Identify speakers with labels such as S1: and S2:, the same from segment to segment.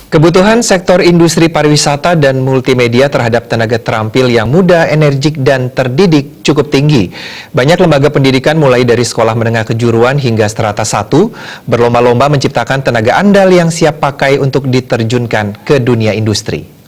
S1: Kebutuhan sektor industri pariwisata dan multimedia terhadap tenaga terampil yang muda, energik, dan terdidik cukup tinggi. Banyak lembaga pendidikan mulai dari sekolah menengah kejuruan hingga strata 1 berlomba-lomba menciptakan tenaga andal yang siap pakai untuk diterjunkan ke dunia industri.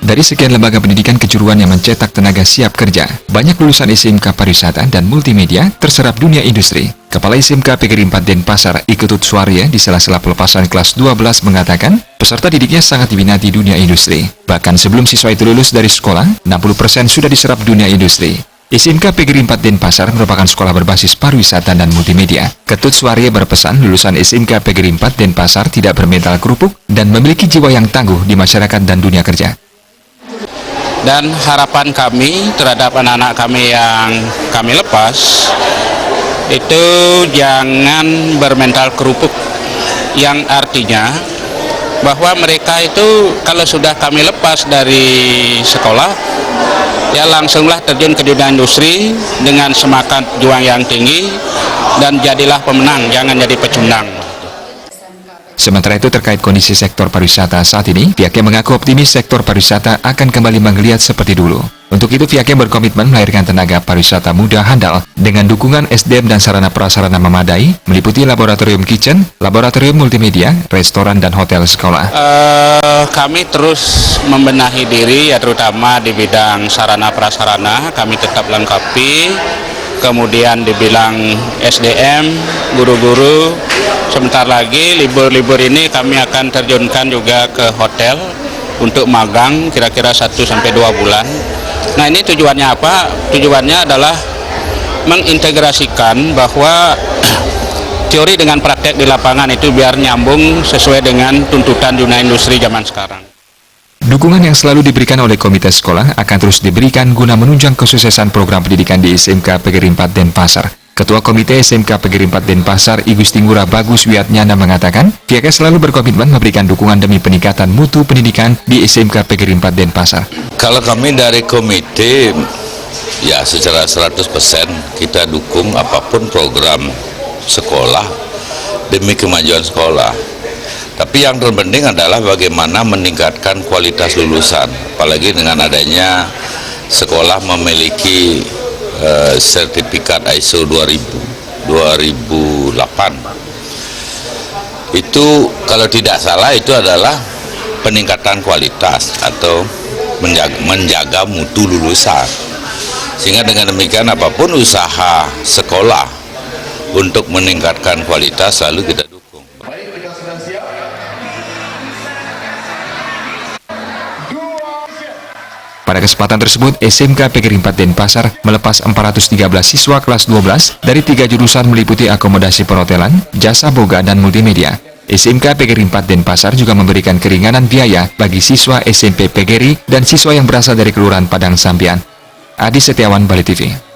S2: Dari sekian lembaga pendidikan kejuruan yang mencetak tenaga siap kerja, banyak lulusan SMK Pariwisata dan Multimedia terserap dunia industri. Kepala SMK PGRI 4 Denpasar, Iketut Suarya, di sela-sela pelepasan kelas 12 mengatakan, peserta didiknya sangat diminati dunia industri. Bahkan sebelum siswa itu lulus dari sekolah, 60% sudah diserap dunia industri. SMK PGRI 4 Denpasar merupakan sekolah berbasis pariwisata dan multimedia. Ketut Suarya berpesan lulusan SMK PGRI 4 Denpasar tidak bermental kerupuk dan memiliki jiwa yang tangguh di masyarakat dan dunia kerja.
S3: Dan harapan kami terhadap anak-anak kami yang kami lepas, itu jangan bermental kerupuk, yang artinya bahwa mereka itu kalau sudah kami lepas dari sekolah, ya langsunglah terjun ke dunia industri dengan semangat juang yang tinggi dan jadilah pemenang, jangan jadi pecundang.
S2: Sementara itu terkait kondisi sektor pariwisata saat ini, pihaknya mengaku optimis sektor pariwisata akan kembali menggeliat seperti dulu. Untuk itu pihaknya berkomitmen melahirkan tenaga pariwisata muda handal dengan dukungan SDM dan sarana prasarana memadai, meliputi laboratorium kitchen, laboratorium multimedia, restoran dan hotel sekolah.
S3: Kami terus membenahi diri ya terutama di bidang sarana prasarana, kami tetap lengkapi. Kemudian dibilang SDM, guru-guru, sebentar lagi libur-libur ini kami akan terjunkan juga ke hotel untuk magang kira-kira 1-2 bulan. Nah ini tujuannya apa? Tujuannya adalah mengintegrasikan bahwa teori dengan praktek di lapangan itu biar nyambung sesuai dengan tuntutan dunia industri zaman sekarang.
S2: Dukungan yang selalu diberikan oleh komite sekolah akan terus diberikan guna menunjang kesuksesan program pendidikan di SMK PGRI 4 Denpasar. Ketua Komite SMK PGRI 4 Denpasar, Igusti Ngurah Bagus Wiatnyana mengatakan, pihaknya selalu berkomitmen memberikan dukungan demi peningkatan mutu pendidikan di SMK PGRI 4 Denpasar.
S4: Kalau kami dari komite, ya secara 100% kita dukung apapun program sekolah demi kemajuan sekolah. Tapi yang terpenting adalah bagaimana meningkatkan kualitas lulusan, apalagi dengan adanya sekolah memiliki sertifikat ISO 2008. Itu kalau tidak salah itu adalah peningkatan kualitas atau menjaga mutu lulusan. Sehingga dengan demikian apapun usaha sekolah untuk meningkatkan kualitas selalu kita dukung.
S2: Pada kesempatan tersebut, SMK PGRI 4 Denpasar melepas 413 siswa kelas 12 dari 3 jurusan meliputi akomodasi perhotelan, jasa boga, dan multimedia. SMK PGRI 4 Denpasar juga memberikan keringanan biaya bagi siswa SMP PGRI dan siswa yang berasal dari Kelurahan Padang Sampian. Adi Setiawan, Bali TV.